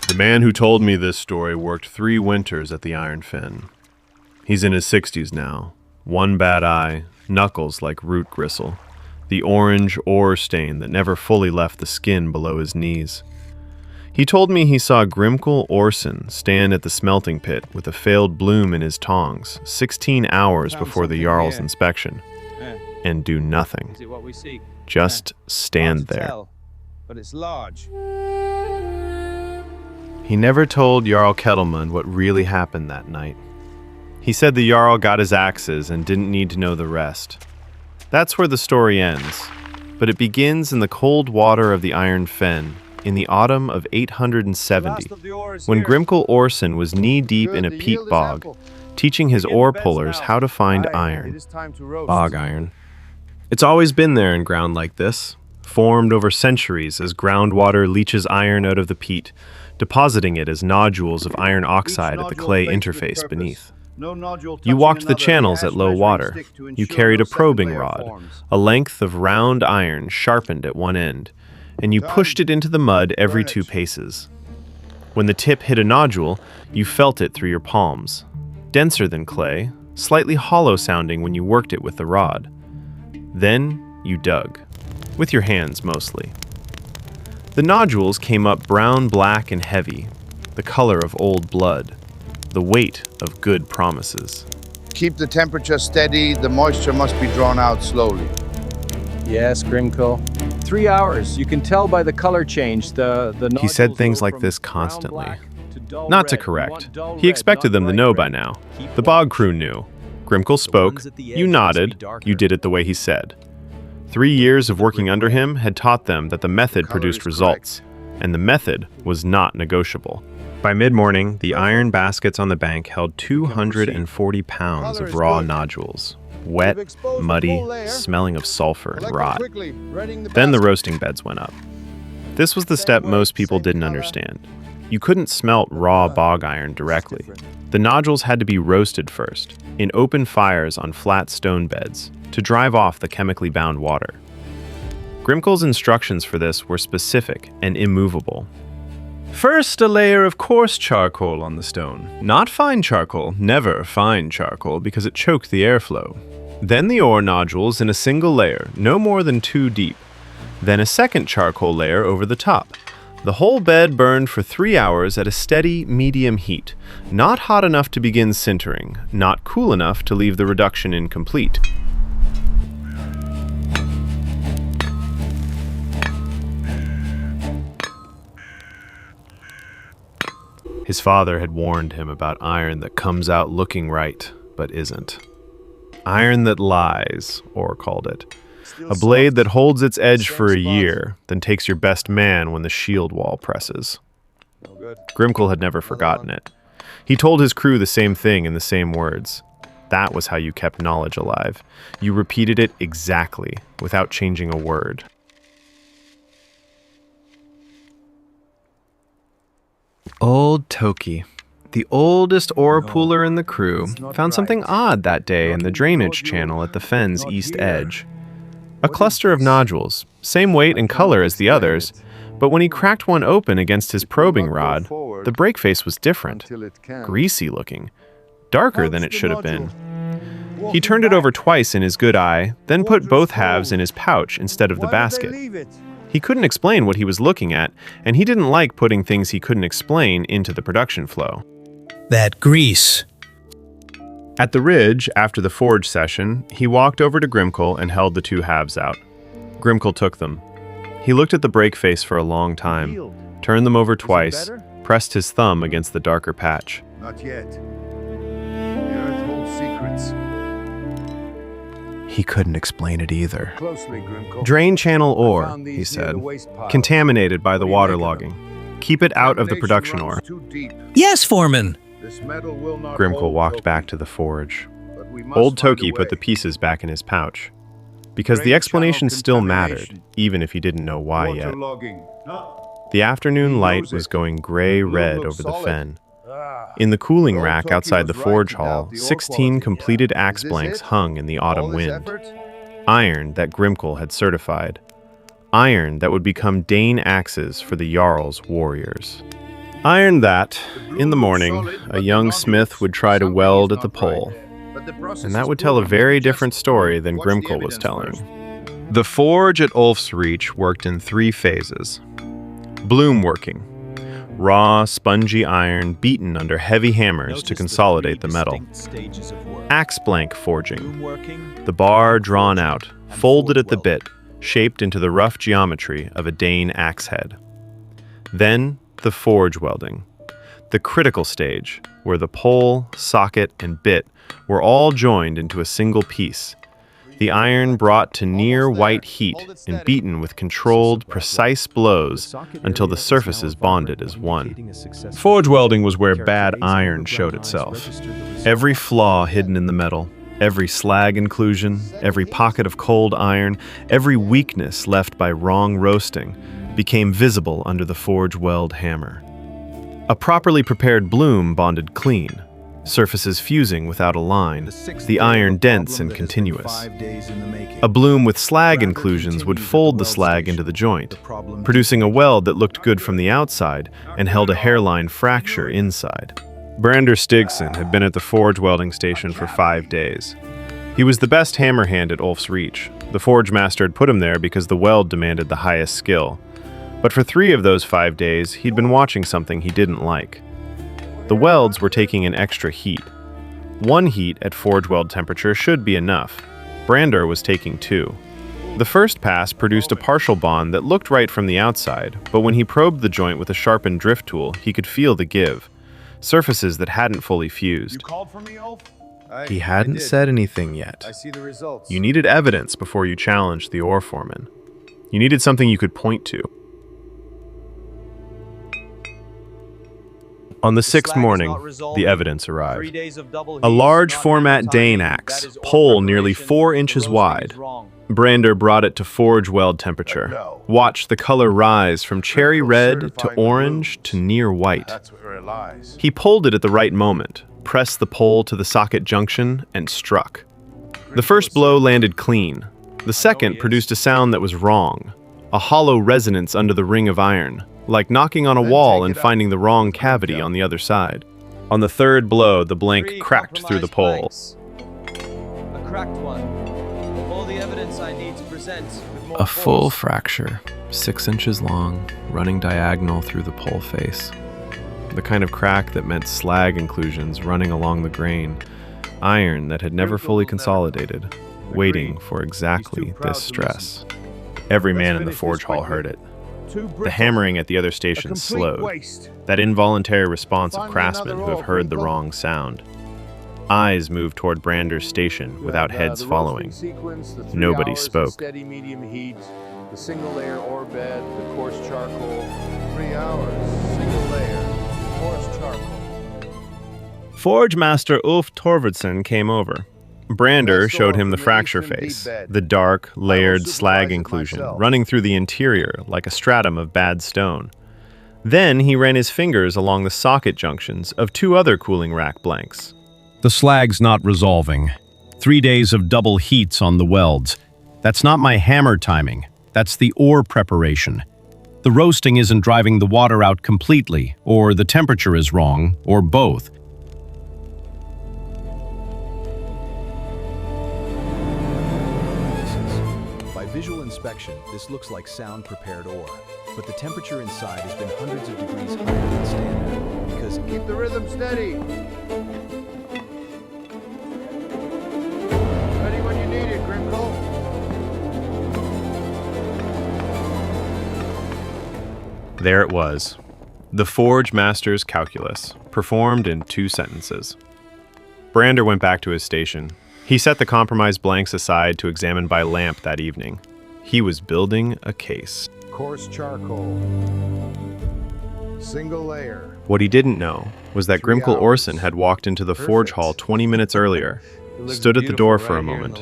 The man who told me this story worked 3 winters at the Iron Fen. He's in his 60s now. One bad eye, knuckles like root gristle, the orange ore stain that never fully left the skin below his knees. He told me he saw Grimkel Orson stand at the smelting pit with a failed bloom in his tongs 16 hours before the Jarl's inspection, and do nothing. Just stand there. But it's large. He never told Jarl Kettleman what really happened that night. He said the Jarl got his axes and didn't need to know the rest. That's where the story ends, but it begins in the cold water of the Iron Fen in the autumn of 870, when Grimkel Orson was knee-deep in a peat bog, teaching his ore pullers how to find iron. Bog iron. It's always been there in ground like this, formed over centuries as groundwater leaches iron out of the peat, depositing it as nodules of iron oxide at the clay interface beneath. You walked the channels at low water. You carried a probing rod, a length of round iron sharpened at one end, and you pushed it into the mud every 2 paces. When the tip hit a nodule, you felt it through your palms, denser than clay, slightly hollow sounding when you worked it with the rod. Then you dug, with your hands mostly. The nodules came up brown, black, and heavy, the color of old blood, the weight of good promises. Keep the temperature steady, the moisture must be drawn out slowly. Yes, Grimkel. 3 hours. You can tell by the color change. He said things like this constantly. Not to correct. He expected them to know by now. The bog crew knew. Grimkel spoke, you nodded, you did it the way he said. 3 years of working under him had taught them that the method produced results, and the method was not negotiable. By mid-morning, the iron baskets on the bank held 240 pounds of raw nodules, wet, muddy, smelling of sulfur and rot. Then the roasting beds went up. This was the step most people didn't understand. You couldn't smelt raw bog iron directly. The nodules had to be roasted first, in open fires on flat stone beds, to drive off the chemically bound water. Grimkel's instructions for this were specific and immovable. First, a layer of coarse charcoal on the stone. Not fine charcoal, never fine charcoal, because it choked the airflow. Then the ore nodules in a single layer, no more than 2 deep. Then a second charcoal layer over the top. The whole bed burned for 3 hours at a steady, medium heat, not hot enough to begin sintering, not cool enough to leave the reduction incomplete. His father had warned him about iron that comes out looking right, but isn't. Iron that lies, Orr called it. A blade that holds its edge for a year, then takes your best man when the shield wall presses. Grimkel had never forgotten it. He told his crew the same thing in the same words. That was how you kept knowledge alive. You repeated it exactly, without changing a word. Old Toki, the oldest ore pooler in the crew, found something odd that day in the drainage channel at the fen's east edge. A cluster of nodules, same weight and color as the others, but when he cracked one open against his probing rod, the break face was different, greasy looking, darker than it should have been. He turned it over twice in his good eye, then put both halves in his pouch instead of the basket. He couldn't explain what he was looking at, and he didn't like putting things he couldn't explain into the production flow. That grease. At the ridge, after the forge session, he walked over to Grimkel and held the 2 halves out. Grimkel took them. He looked at the break face for a long time, turned them over twice, pressed his thumb against the darker patch. Not yet. The earth holds secrets. He couldn't explain it either. Closely, Grimkel. Drain channel ore, he said, contaminated by the waterlogging. Keep it out of the production ore. Yes, Foreman. Grimkel walked back to the forge. Old Toki put the pieces back in his pouch, because the explanation still mattered, even if he didn't know why yet. The afternoon light was going gray-red over the fen. In the cooling rack outside the forge hall, 16 completed axe blanks hung in the autumn wind. Iron that Grimkel had certified. Iron that would become Dane axes for the Jarl's warriors. Iron that, in the morning, a young smith would try to weld at the pole. And that would tell a very different story than Grimkel was telling. The forge at Ulf's Reach worked in 3 phases. Bloom working. Raw, spongy iron beaten under heavy hammers to consolidate the metal. Axe blank forging. The bar drawn out, folded at the bit, shaped into the rough geometry of a Dane axe head. Then, the forge welding. The critical stage, where the pole, socket, and bit were all joined into a single piece. The iron brought to near white heat and beaten with controlled, precise blows until the surfaces bonded as one. Forge welding was where bad iron showed itself. Every flaw hidden in the metal, every slag inclusion, every pocket of cold iron, every weakness left by wrong roasting became visible under the forge weld hammer. A properly prepared bloom bonded clean, surfaces fusing without a line, the iron dense and continuous. A bloom with slag inclusions would fold the slag into the joint, producing a weld that looked good from the outside and held a hairline fracture inside. Brander Stigson had been at the forge welding station for 5 days. He was the best hammer hand at Ulf's Reach. The forge master had put him there because the weld demanded the highest skill. But for 3 of those 5 days, he'd been watching something he didn't like. The welds were taking an extra heat. 1 heat at forge weld temperature should be enough. Brander was taking 2. The first pass produced a partial bond that looked right from the outside, but when he probed the joint with a sharpened drift tool, he could feel the give. Surfaces that hadn't fully fused. You called for me, Ulf? He hadn't said anything yet. I see the results. You needed evidence before you challenged the ore foreman. You needed something you could point to. On the 6th morning, the evidence arrived. A large format Dane axe, pole nearly 4 inches wide. Brander brought it to forge weld temperature. Watched the color rise from cherry red to orange to near white. That's where it lies. He pulled it at the right moment, pressed the pole to the socket junction, and struck. The first blow landed clean. The second produced a sound that was wrong, a hollow resonance under the ring of iron, like knocking on a wall and finding the wrong cavity on the other side. On the 3rd blow, the blank cracked through the pole. A cracked one. All the evidence I need to present with more A full force. fracture, 6 inches long, running diagonal through the pole face. The kind of crack that meant slag inclusions running along the grain, iron that had never fully consolidated, waiting for exactly this stress. Every man in the forge hall heard it. The hammering at the other stations slowed, that involuntary response of craftsmen who have heard the wrong sound. Eyes moved toward Brander's station without heads following. Nobody spoke. Steady medium heat, the single layer ore bed, the coarse charcoal. 3 hours, single layer, coarse charcoal. Forge master Ulf Torvardsson came over. Brander showed him the fracture face, the dark, layered slag inclusion running through the interior like a stratum of bad stone. Then he ran his fingers along the socket junctions of 2 other cooling rack blanks. The slag's not resolving. 3 days of double heats on the welds. That's not my hammer timing. That's the ore preparation. The roasting isn't driving the water out completely, or the temperature is wrong, or both. By visual inspection, this looks like sound-prepared ore, but the temperature inside has been hundreds of degrees higher than standard, because Keep the rhythm steady. Ready when you need it, Grimkel. There it was. The Forge Master's Calculus, performed in 2 sentences. Brander went back to his station. He set the compromised blanks aside to examine by lamp that evening. He was building a case. Coarse charcoal. Single layer. What he didn't know was that 3 Grimkel hours. Orson had walked into the forge hall 20 minutes earlier, stood at the door for a moment,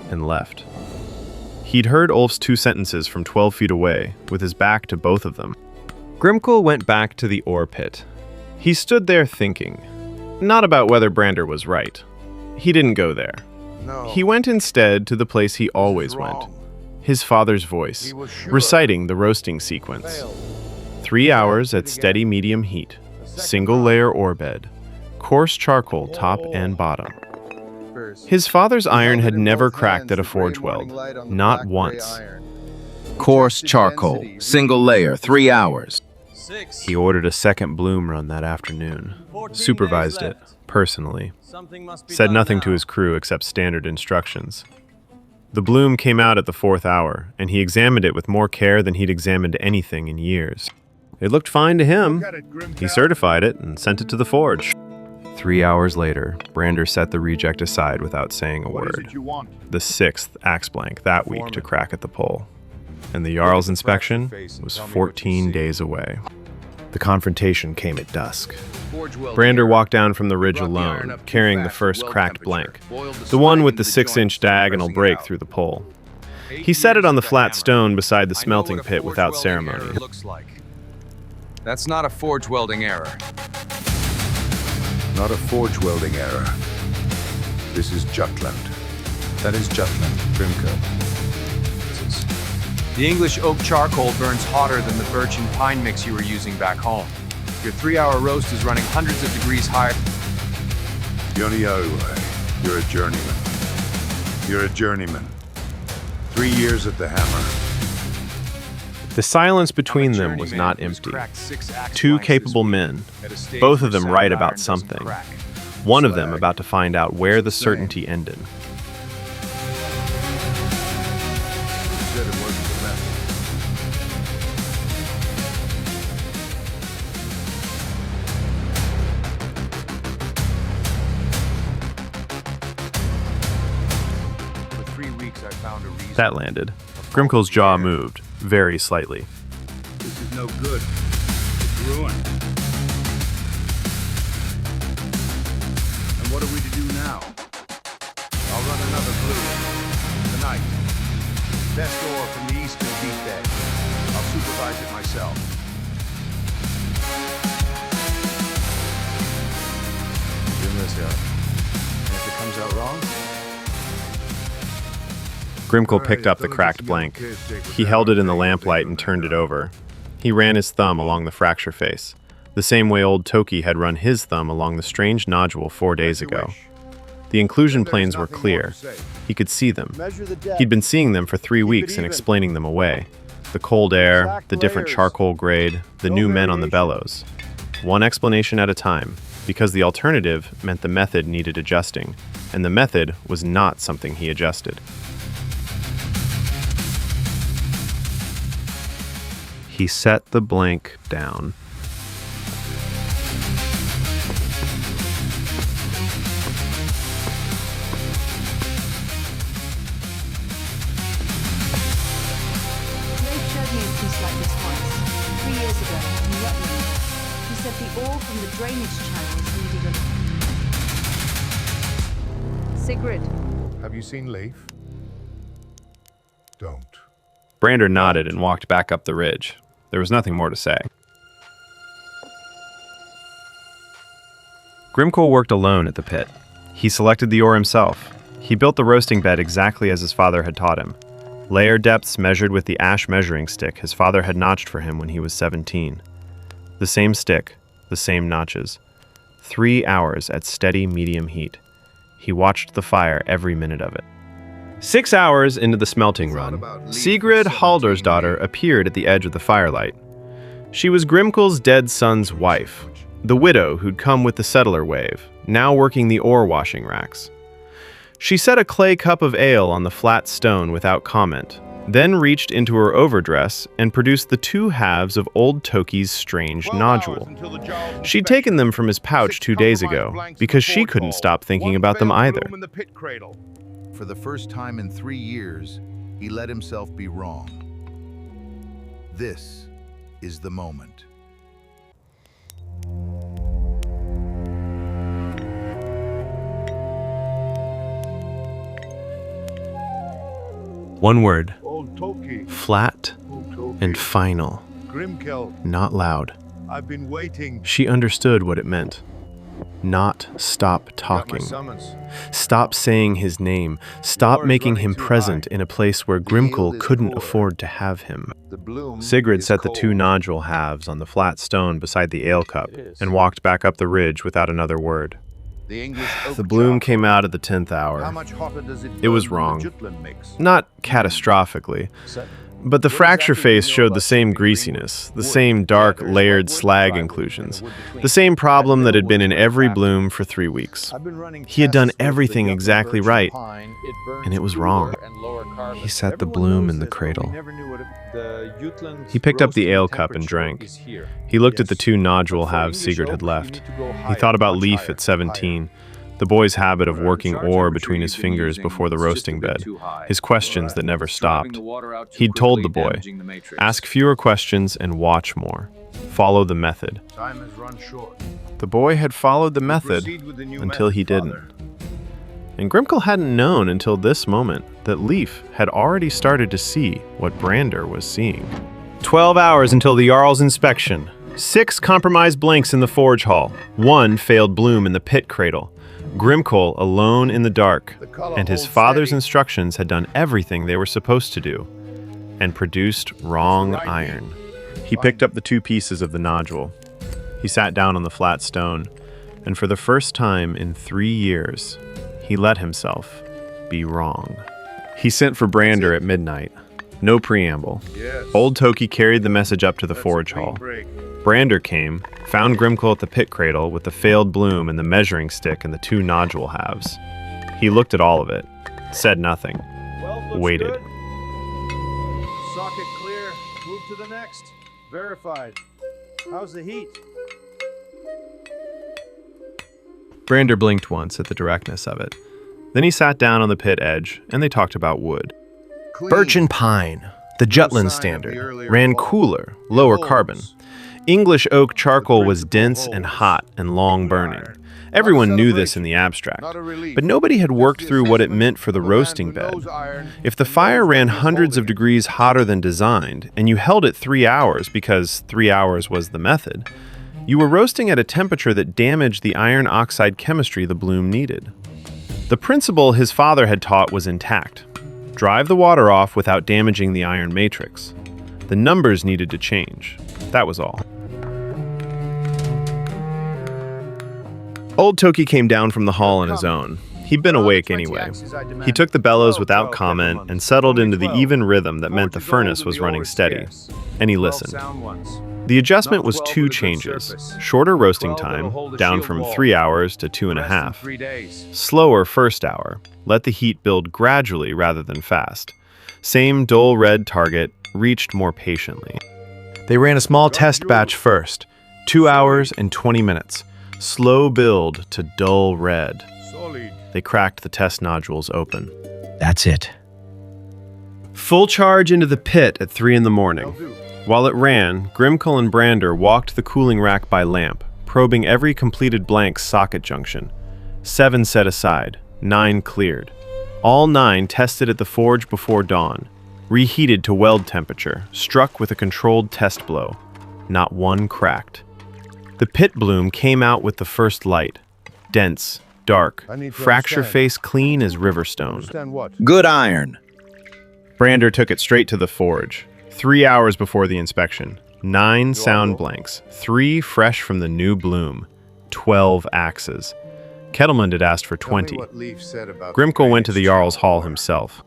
and left. He'd heard Ulf's 2 sentences from 12 feet away, with his back to both of them. Grimkel went back to the ore pit. He stood there thinking, not about whether Brander was right. He didn't go there. No. He went instead to the place he always wrong. went. His father's voice, He was sure. reciting the roasting sequence. Failed. 3 hours at steady medium heat. single-layer ore bed, coarse charcoal top and bottom. His father's iron had never cracked at a forge weld, not once. Coarse charcoal, single layer, 3 hours. He ordered a second bloom run that afternoon, supervised it, personally, said nothing to his crew except standard instructions. The bloom came out at the 4th hour, and he examined it with more care than he'd examined anything in years. It looked fine to him. He certified it and sent it to the forge. 3 hours later, Brander set the reject aside without saying a word. The 6th axe blank that week to crack at the pole. And the Jarl's inspection was 14 days away. The confrontation came at dusk. Brander walked down from the ridge alone, carrying the first cracked blank, the one with the 6-inch diagonal break through the pole. He set it on the flat stone beside the smelting pit without ceremony. That's not a forge welding error. Not a forge welding error. This is Jutland. That is Jutland, Grimco. The English oak charcoal burns hotter than the birch and pine mix you were using back home. Your 3-hour roast is running hundreds of degrees higher. Yoni Owe, you're a journeyman. You're a journeyman. 3 years at the hammer. The silence between them was not empty. Two capable men, both of them right about something. One of them about to find out where the certainty ended. That landed. Grimkel's jaw moved, very slightly. This is no good. It's ruined. And what are we to do now? I'll run another blue. Tonight. Best ore from the eastern deep bed. I'll supervise it myself. Doing this out. And if it comes out wrong? Grimkel picked up the cracked blank. He held it in the lamplight and turned it over. He ran his thumb along the fracture face, the same way old Toki had run his thumb along the strange nodule 4 days ago. The inclusion planes were clear. He could see them. He'd been seeing them for 3 weeks and explaining them away. The cold air, the different charcoal grade, the new men on the bellows. One explanation at a time, because the alternative meant the method needed adjusting, and the method was not something he adjusted. He set the blank down. Dave showed me a piece like this once, 3 years ago, in Rutland. He said the ore from the drainage channels needed a... Sigrid. Have you seen Leif? Don't. Brander nodded and walked back up the ridge. There was nothing more to say. Grimkel worked alone at the pit. He selected the ore himself. He built the roasting bed exactly as his father had taught him. Layer depths measured with the ash measuring stick his father had notched for him when he was 17. The same stick, the same notches. 3 hours at steady medium heat. He watched the fire every minute of it. 6 hours into the smelting run, Sigrid Halldórsdóttir appeared at the edge of the firelight. She was Grimkel's dead son's wife, the widow who'd come with the settler wave, now working the ore washing racks. She set a clay cup of ale on the flat stone without comment, then reached into her overdress and produced the 2 halves of old Toki's strange nodule. She'd taken them from his pouch 2 days ago, because she couldn't stop thinking about them either. For the first time in 3 years, he let himself be wrong. This is the moment. One word. Old Toki. Flat and final. Grimkel. Not loud. I've been waiting. She understood what it meant. not stop Got my talking. summons. Stop saying his name. Stop making him present in a place where Grimkel couldn't afford to have him. The bloom Sigrid is set the two cold. nodule halves on the flat stone beside the ale cup and walked back up the ridge without another word. The English oak The bloom jar. came out at the 10th How hour. much hotter does It was burn than wrong. the Jutland makes? Not catastrophically, but the fracture face showed the same greasiness, the same dark, layered slag inclusions, the same problem that had been in every bloom for 3 weeks. I've been running He had done tests with the everything Jutland exactly birch right, pine. and it was wrong. He set the bloom in the cradle. He picked up the ale cup and drank. He looked at the two nodule halves Sigurd had left. He thought about Leif at 17, the boy's habit of working ore between his fingers before the roasting bed, his questions that never stopped. He'd told the boy, ask fewer questions and watch more. Follow the method. Time has run short. The boy had followed the method Proceed with the new until method, he Father. didn't. And Grimkel hadn't known until this moment that Leif had already started to see what Brander was seeing. 12 hours until the Jarl's inspection. 6 compromised blanks in the forge hall. 1 failed bloom in the pit cradle. Grimkel alone in the dark, and his father's instructions had done everything they were supposed to do, and produced wrong iron. He picked up the 2 pieces of the nodule. He sat down on the flat stone, and for the first time in 3 years, he let himself be wrong. He sent for Brander at midnight. No preamble. Yes. Old Toki carried the message up to the That's a forge clean hall. break. Brander came, found Grimkel at the pit cradle with the failed bloom and the measuring stick and the 2 nodule halves. He looked at all of it, said nothing, waited. Socket clear. Move to the next. Verified. How's the heat? Brander blinked once at the directness of it. Then he sat down on the pit edge, and they talked about wood. Clean. Birch and pine, the Jutland sign of standard, the earlier ran fall. cooler, lower Holds. carbon. English oak charcoal was principal dense and holds. hot and long Good burning. iron. Everyone Not a knew this celebration. in the abstract, Not a relief. but nobody had Just worked the through what it assessment meant for the of a man roasting who bed. knows iron If the and fire knows ran what he's hundreds of holding. degrees hotter than designed, and you held it 3 hours because 3 hours was the method, you were roasting at a temperature that damaged the iron oxide chemistry the bloom needed. The principle his father had taught was intact. Drive the water off without damaging the iron matrix. The numbers needed to change. That was all. Old Toki came down from the hall on his own. He'd been awake anyway. He took the bellows without comment and settled into the even rhythm that meant the furnace was running steady. And he listened. The adjustment was 2 changes. Shorter roasting time, down from 3 hours to 2.5. 3 days. Slower first hour. Let the heat build gradually rather than fast. Same dull red target, reached more patiently. They ran a small test batch first. 2 hours and 20 minutes. Slow build to dull red. Solid. They cracked the test nodules open. That's it. Full charge into the pit at 3 in the morning. Will do. While it ran, Grimkel and Brander walked the cooling rack by lamp, probing every completed blank socket junction. 7 set aside, 9 cleared. All 9 tested at the forge before dawn, reheated to weld temperature, struck with a controlled test blow. Not one cracked. The pit bloom came out with the first light. Dense, dark, I need to fracture understand. face clean as riverstone. Understand what? Good iron. Brander took it straight to the forge. 3 hours before the inspection. 9 sound blanks. 3 fresh from the new bloom. 12 axes. Kettleman had asked for Tell me 20. what Leif said about Grimkel went to the drainage Jarl's hall channel. himself.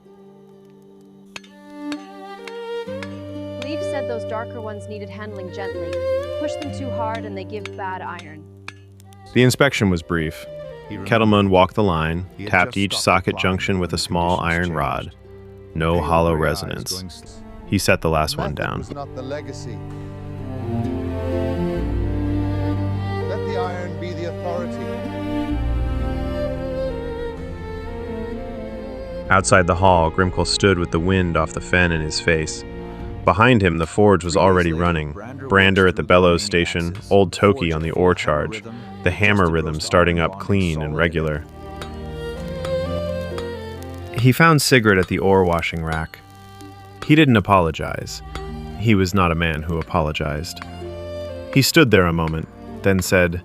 Leaf said those darker ones needed handling gently. Push them too hard and they give bad iron. The inspection was brief. He remembered. Kettleman walked the line, He had tapped just each stopped socket applying junction with a when the small conditions iron rod. changed. No Pale hollow gray eyes resonance. going sl- He set the last one Method down. was not the legacy. Let the iron be the authority. Outside the hall, Grimkel stood with the wind off the fen in his face. Behind him, the forge was already running. Brander at the bellows station, Old Toki on the ore charge, the hammer rhythm starting up clean and regular. He found Sigurd at the ore washing rack. He didn't apologize. He was not a man who apologized. He stood there a moment, then said,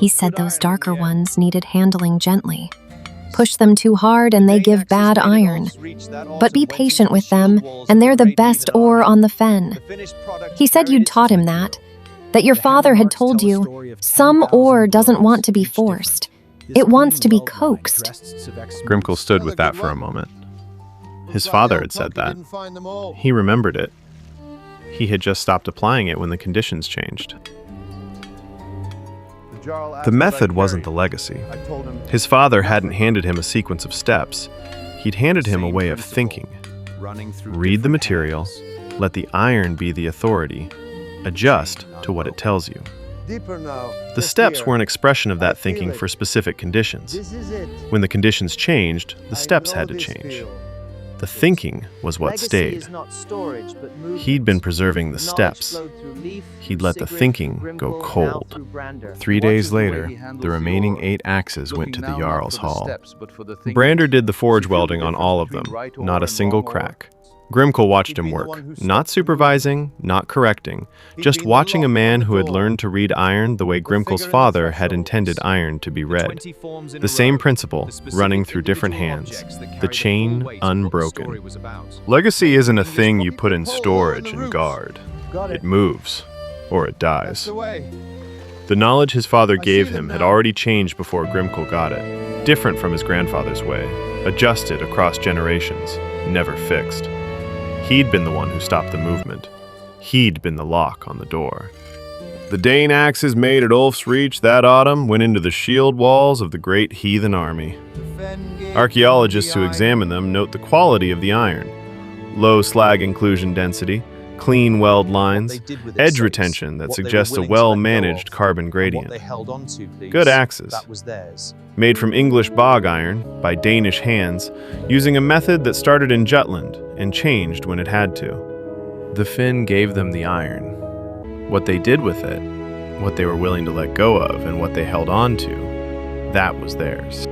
He said those darker ones needed handling gently. Push them too hard and they give bad iron. But be patient with them, and they're the best ore on the fen. He said you'd taught him that your father had told you, some ore doesn't want to be forced. It wants to be coaxed. Grimkel stood with that for a moment. His father had said that. He remembered it. He had just stopped applying it when the conditions changed. The method wasn't the legacy. His father hadn't handed him a sequence of steps. He'd handed him a way of thinking. Read the material, let the iron be the authority, adjust to what it tells you. The steps were an expression of that thinking for specific conditions. When the conditions changed, the steps had to change. The thinking was what stayed. He'd been preserving the steps. He'd let the thinking go cold. 3 days later, the remaining 8 axes went to the Jarl's Hall. Brander did the forge welding on all of them, not a single crack. Grimkel watched him work, not supervising, not correcting, just watching a man who had learned to read iron the way Grimkel's father had intended iron to be read. The same principle, running through different hands, the chain unbroken. Legacy isn't a thing you put in storage and guard. It moves, or it dies. The knowledge his father gave him had already changed before Grimkel got it, different from his grandfather's way, adjusted across generations, never fixed. He'd been the one who stopped the movement. He'd been the lock on the door. The Dane axes made at Ulf's Reach that autumn went into the shield walls of the great heathen army. Archaeologists who examine them note the quality of the iron. Low slag inclusion density, clean weld lines, edge retention that suggests a well-managed carbon gradient. Good axes. Made from English bog iron by Danish hands, using a method that started in Jutland and changed when it had to. The Finn gave them the iron. What they did with it, what they were willing to let go of, and what they held on to, that was theirs.